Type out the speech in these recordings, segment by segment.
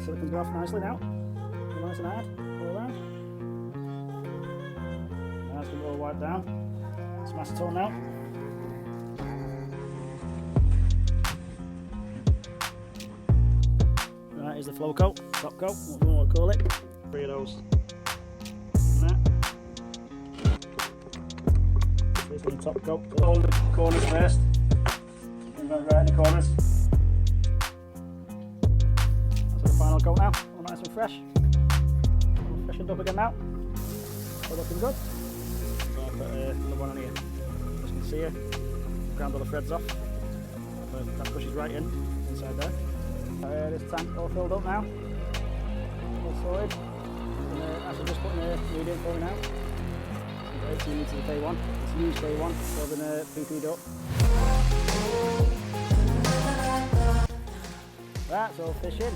Silicon's gone off nicely now. Nice and hard all around. Now it's going to all wipe down. It's acetone now. Right, here's the flow coat, top coat, what we want to call it. 3 of those. This is the top coat. All the corners first. And then right in the corners. That's the final coat now. All nice and fresh. All freshened up again now. All looking good. So I'll put another one on here. As you can see here, ground all the threads off. That pushes right in, inside there. This tank all filled up now. All sorted. Actually just putting a lead in for me now. 18 litres of K1. It's used K1, so I've been PP'd up. Right, so fish in.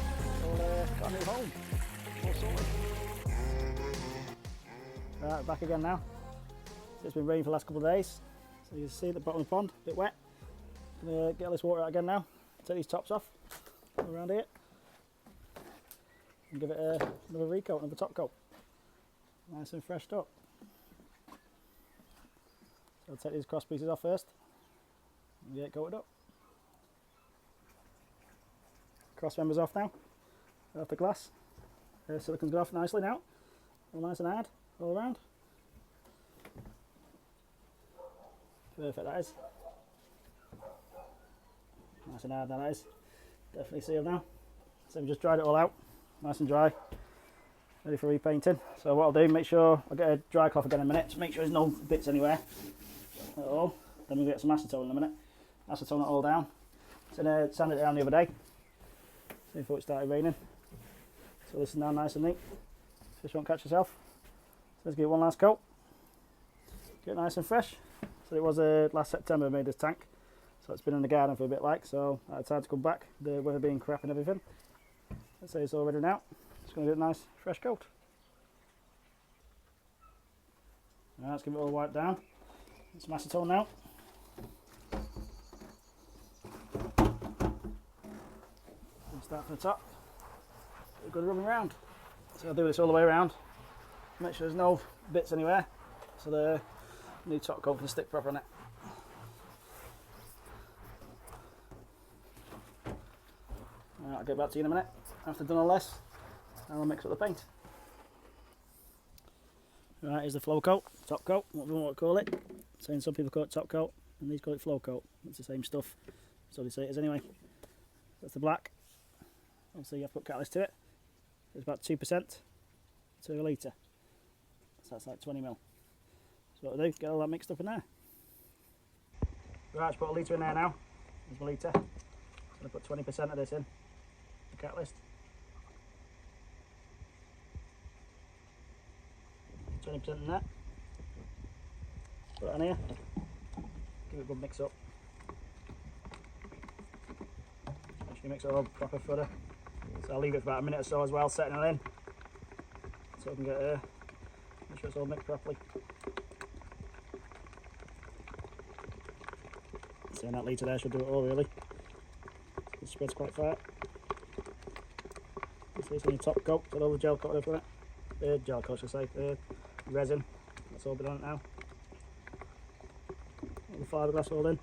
Got a new home. All sorted. Right, back again now. So it's been raining for the last couple of days. So you can see the bottom of the pond, a bit wet. Gonna get all this water out again now. Take these tops off around here. And give it another recoat, another top coat. Nice and freshed up. So I'll take these cross pieces off first and get it coated up. Cross members off now, off the glass. Silicon's gone off nicely now, all nice and hard all around. Perfect that is. Nice and hard that is. Definitely sealed now. So we just dried it all out, nice and dry, ready for repainting. So what I'll do, make sure I'll get a dry cloth again in a minute to make sure there's no bits anywhere at all. Then we'll get some acetone in a minute. Acetone it all down. So I sanded it down the other day before it started raining. So this is now nice and neat. Fish won't catch itself. So let's give it one last coat. Get it nice and fresh. So it was last September I made this tank. So it's been in the garden for a bit so I had time to come back. The weather being crap and everything. Let's say it's all ready now. Just going to get a nice fresh coat. Now let's give it all wiped down. Some acetone now. And start from the top. A good run around. So I'll do this all the way around. Make sure there's no bits anywhere. So the new top coat can stick proper on it. I'll get back to you in a minute. After I've done all this, I'll mix up the paint. Right, here's the flow coat, top coat, whatever you want to call it. Saying some people call it top coat, and these call it flow coat. It's the same stuff, so they say it is anyway. That's the black. Obviously you have to put catalyst to it. It's about 2% to a litre. So that's like 20 ml. So what I do, get all that mixed up in there. Right, just put a litre in there now. There's my litre. I'm going to put 20% of this in, the catalyst. 20% in that. Put it on here. Give it a good mix up. Make sure you mix it all proper footer. So I'll leave it for about a minute or so as well, setting it in. So I can get make sure it's all mixed properly. So that litre there should do it all really. It spreads quite far. This is on your top coat, got all the gel coat over it. Gel coat should I say, resin. That's all been on it now. All the fiberglass all in.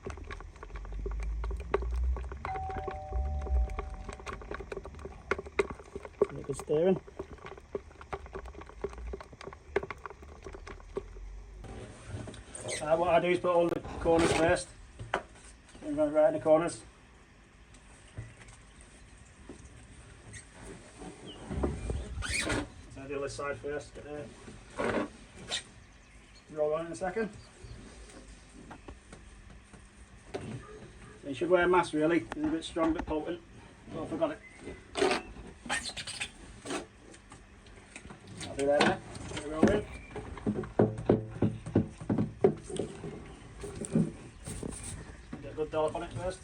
Make good steering. What I do is put all the corners first. Right in the corners. So I do this side first. Get the roll on in a second. So you should wear a mask really. It's a bit strong, a bit potent. Oh, I forgot it. I'll do that now. Get it roll in. Get a good dollop on it first.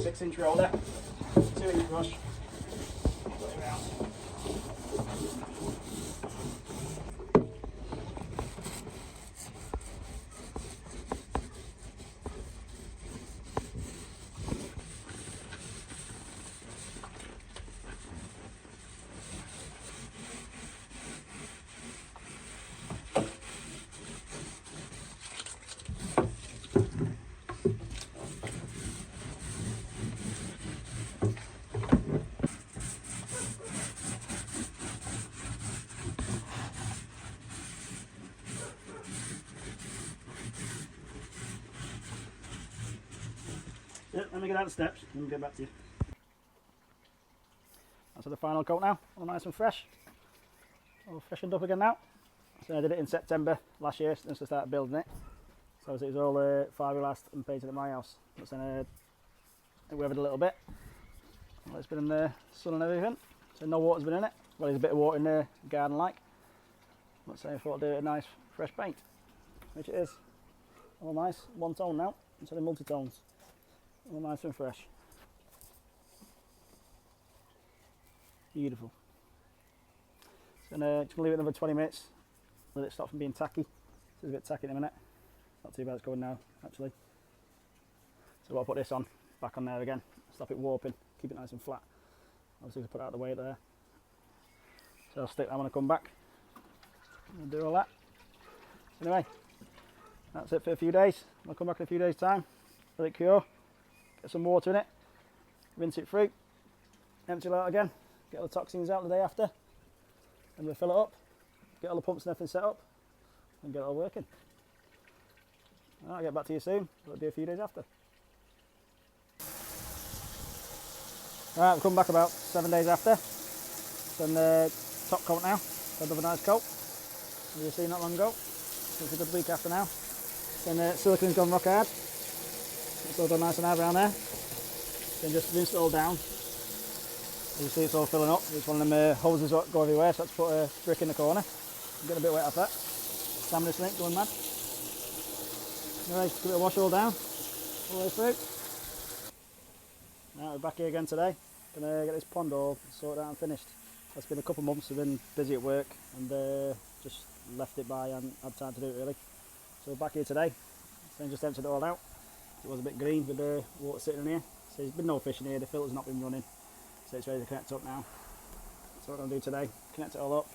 6-inch roller, 2-inch brush. Put it around. Yep, let me get out the steps and we'll get back to you. That's the final coat now, all nice and fresh. All freshened up again now. So I did it in September last year since I started building it. So obviously it was all fiberglassed and painted at my house. But then it weathered a little bit. Well, it's been in the sun and everything, so no water's been in it. Well, there's a bit of water in the garden like. But so I thought I'd do it a nice fresh paint, which it is. All nice, one tone now, instead of multi-tones. All nice and fresh. Beautiful. So just going to leave it another 20 minutes, let it stop from being tacky. It's a bit tacky in a minute. Not too bad, it's going now actually. So I'll put this on, back on there again, stop it warping, keep it nice and flat. Obviously just put it out of the way there. So I'll stick that when I come back. I'll do all that. Anyway, that's it for a few days. I'll come back in a few days time, let it cure. Get some water in it, rinse it through, empty it out again, get all the toxins out the day after, and we'll fill it up, get all the pumps and everything set up, and get it all working. I'll get back to you soon, it'll be a few days after. Alright, we'll come back about 7 days after. Done the top coat now, done another nice coat. As you've seen not long ago, so it's a good week after now. Then silicon's gone rock hard. It's all done nice and hard around there. Then just rinse it all down. As you see, it's all filling up. It's one of them hoses that go everywhere, so I have to put a brick in the corner. I'm getting a bit wet off that. Salmon snake going mad. Anyway, give it a wash all down, all the way through. Now we're back here again today. Gonna get this pond all sorted out and finished. It's been a couple of months. I've been busy at work and just left it by and had time to do it really. So we're back here today. Then just emptied it all out. It was a bit green with the water sitting in here. So there's been no fish in here, the filter's not been running. So it's ready to connect up now. So what I'm going to do today, connect it all up.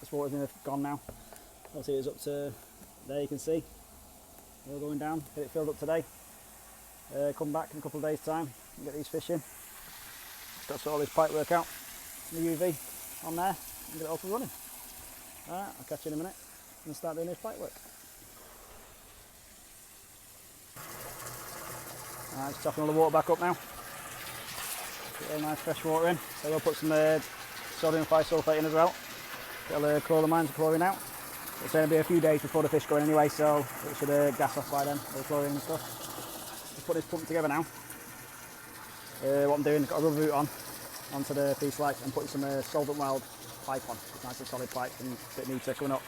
This water's been gone now. Obviously it's up to there, you can see. All going down, get it filled up today. Come back in a couple of days time and get these fish in. Just got to sort all this pipe work out. The UV on there and get it up and running. Alright, I'll catch you in a minute and start doing this pipe work. Alright, just topping all the water back up now. Get all nice fresh water in. So we'll put some sodium thiosulfate in as well. Get all the chloramines and chlorine out. It's going to be a few days before the fish go in anyway, so it should gas off by then, all the chlorine and stuff. Just put this pump together now. What I'm doing, got a rubber boot on onto the piece light and putting some solvent wild pipe on. It's nice and solid pipe and a bit neater coming up.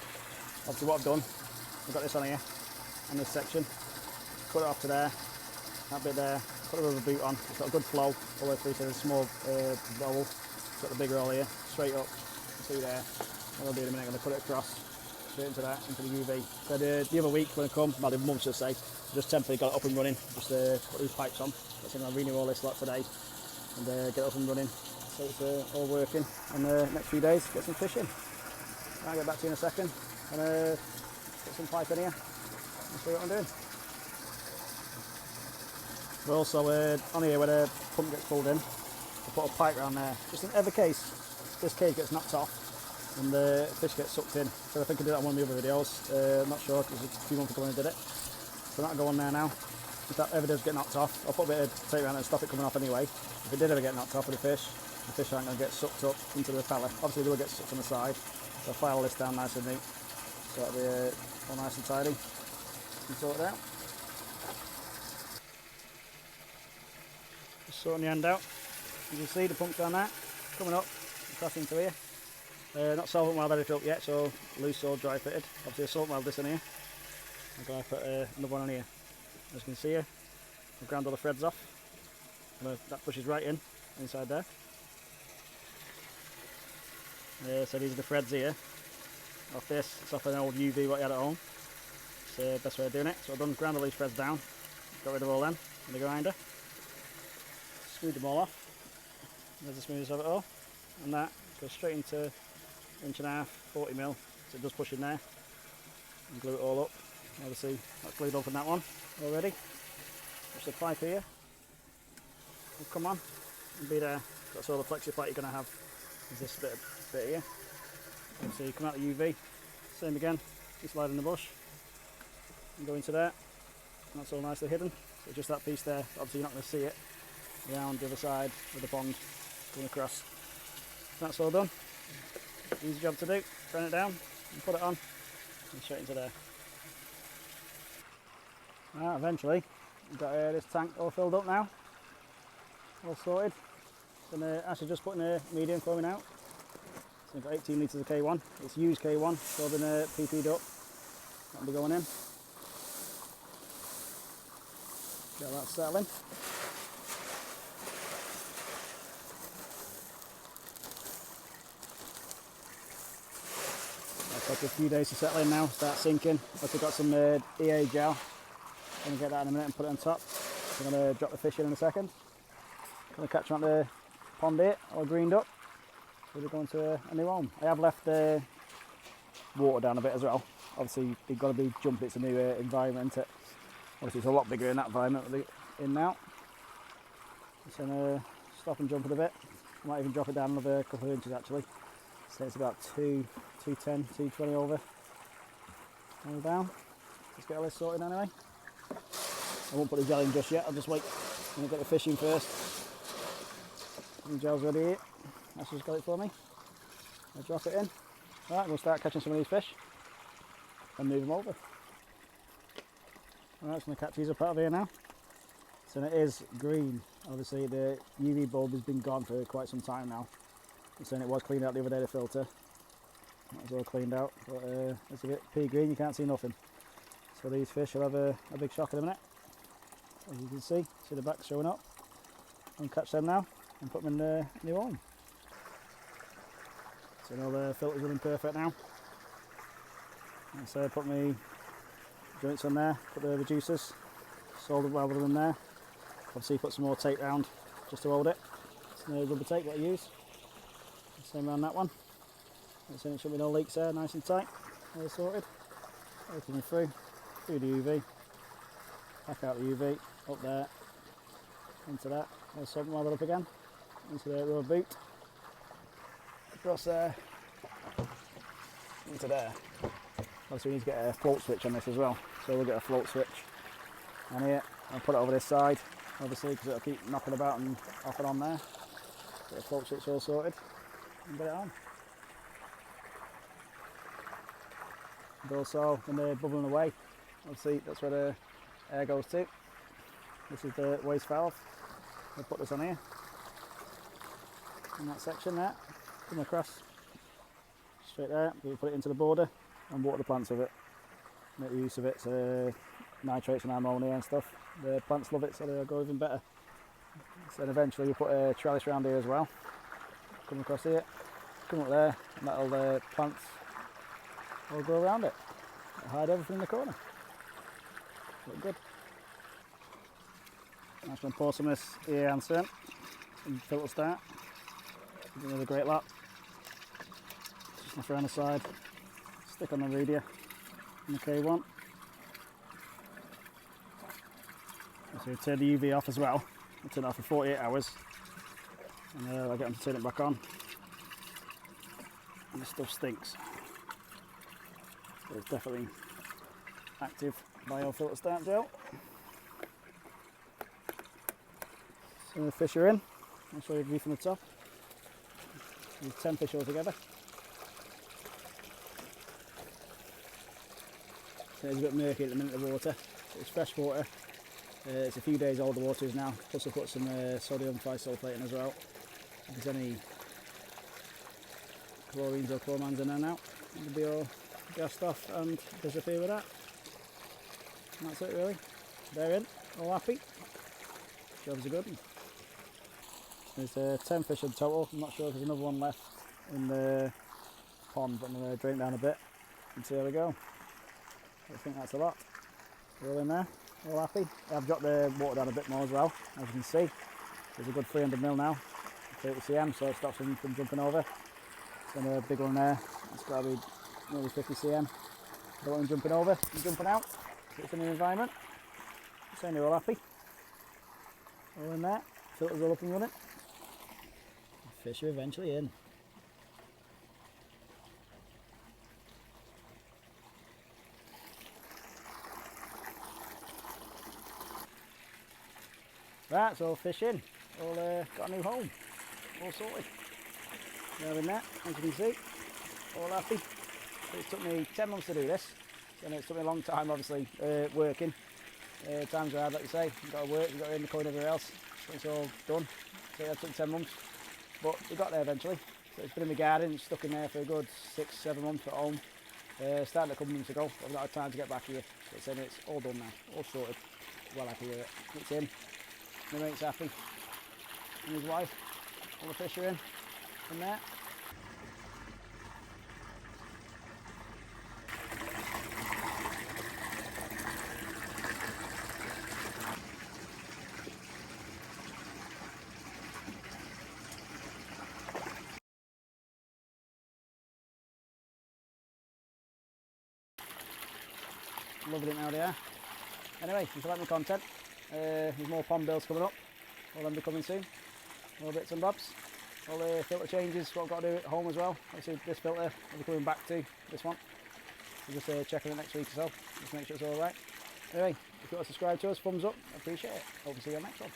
Obviously what I've done, I've got this on here, on this section, cut it off to there, that bit there, put a rubber boot on, it's got a good flow all the way through to the small bowl, it's got the big roll here, straight up, see there. What I'll do in a minute, I'm going to put it across, straight into that, into the UV. So the other week when I come, well the month should say, just temporarily got it up and running, just put these pipes on, so I'll renew all this lot today and get it up and running. So it's all working, and the next few days get some fish in. I'll get back to you in a second and put some pipe in here and see what I'm doing. We're also on here where the pump gets pulled in, I put a pipe around there, just in every case this cage gets knocked off and the fish gets sucked in. So I think I did that in one of the other videos, I'm not sure because a few months ago when I did it. So that'll go on there now. If that ever does get knocked off, I'll put a bit of tape around it and stop it coming off anyway. If it did ever get knocked off with the fish aren't going to get sucked up into the repeller. Obviously they will get sucked on the side. So I'll file this down nice and neat. So that'll be all nice and tidy and sort it out. Just sorting the end out. You can see the pump's down there, coming up, across into here. Not solvent weld edited up yet, so loose or dry fitted. Obviously a salt weld this in here. I'm going to put another one on here. As you can see here, I've ground all the threads off. That pushes right in, inside there. So these are the threads here. Off this, it's off an old UV what you had at home. It's the best way of doing it. So I've done ground all these threads down, got rid of all them in the grinder. Screwed them all off. There's the smoothest of it all. And that goes straight into 1.5 40mm, so it does push in there. And glue it all up. Obviously that's glued up in that one already. Just the pipe here will come on and be there. That's all the flexi plate you're going to have. Is this bit here. Obviously you come out the UV, same again, you slide in the bush and go into there. And that's all nicely hidden. So just that piece there, obviously you're not going to see it around the other side of the pond going across. That's all done. Easy job to do. Turn it down and put it on and straight into there. Right, eventually we've got this tank all filled up now, all sorted. So actually just putting a medium for me now. So I've got 18 litres of K1. It's used K1, so I've been PP'd up. That'll be going in. Get that settling. It'll take a few days to settle in now, start sinking. I've got some EA gel. I'm going to get that in a minute and put it on top. I'm going to drop the fish in a second. Going to catch them at the pond here, all greened up. So we're going to a new home. I have left the water down a bit as well. Obviously they've got to be jumping, it's a new environment. Obviously it's a lot bigger in that environment that they're in now. Just going to stop and jump it a bit. I might even drop it down another couple of inches actually. So it's about 210, 220 over. All down. Let's get all this sorted anyway. I won't put the gel in just yet, I'll just wait and get the fish in first. The gel's ready here. That's just got it for me. I'll drop it in. Right, we'll start catching some of these fish and move them over. Alright, just going to catch these up out of here now. So it is green. Obviously the UV bulb has been gone for quite some time now. And saying it was cleaned out the other day, the filter. That was all cleaned out, but it's a bit pea green, you can't see nothing. So these fish will have a big shock in a minute. As you can see the back showing up. I'll catch them now and put them in the new home. So all the filter's running perfect now. And so I put my joints on there, put the reducers, soldered welded them there. Obviously put some more tape round just to hold it. It's no rubber tape what I use. Same around that one. It should be no leaks there, nice and tight, all sorted. Opening through the UV, back out the UV, up there, into that, all sorted, welded up again, into the rubber boot, across there, into there. Obviously we need to get a float switch on this as well, so we'll get a float switch on here. I'll put it over this side, obviously, because it'll keep knocking about and off and on there. Get a float switch all sorted and get it on. And also when they're bubbling away, obviously that's where the air goes to. This is the waste valve. I'll put this on here in that section there, come across straight there. We'll put it into the border and water the plants with it, make use of it, so nitrates and ammonia and stuff. The plants love it, so they'll go even better. So then eventually we put a trellis around here as well, come across here, come up there, and that'll plants will go around it. It'll hide everything in the corner. Look good. I'm just going to pour some of this EA answer in and filter start. Do another great lot. Just sniff around the side, stick on the radio in the K1. So we turn the UV off as well. I'll turn it off for 48 hours and I'll get them to turn it back on. And this stuff stinks. So it's definitely active biofilter start gel. So the fish are in. I'll show you the view from the top. There's 10 fish altogether. So it's a bit murky at the minute, the water. It's fresh water. It's a few days old, the water is now. Plus I put some sodium bisulfate in as well. If there's any chlorines or chlormans in there now, it'll be all gassed off and disappear with that. And that's it really. They're in, all happy. Job's a good one. There's 10 fish in total. I'm not sure if there's another one left in the pond, but I'm going to drain it down a bit and see how we go. I think that's a lot. They're all in there, all happy. I've dropped the water down a bit more as well, as you can see. There's a good 300 mil now, 30 cm, so it stops them from jumping over. Then a big one there, it's got to be nearly 50 cm. Don't want them jumping over and jumping out, so it's in the environment. Saying they're all happy. All in there, filters all up and running. Fish are eventually in. Right, so fish in. All got a new home. All sorted. They're in there, as you can see. All happy. So it took me 10 months to do this. And it took me a long time, obviously, working. Times are hard, like you say. You've got to work, you've got to earn the coin everywhere else. So it's all done. So it took 10 months. But we got there eventually. So it's been in my garden, it's stuck in there for a good 6-7 months at home. Started a couple months ago. I've not had time to get back here. So it's in, it's all done now. All sorted. Well happy with it. It's in. My mate's happy. And his wife. All the fish are in there. Loving it now they are. Anyway, if you like my content, there's more pond builds coming up. All them be coming soon. More bits and bobs. All the filter changes, what I've got to do at home as well. Obviously this filter, I'll be coming back to this one. So just checking it next week or so, just make sure it's alright. Anyway, if you want to subscribe to us, thumbs up, I appreciate it. Hope to see you on the next one.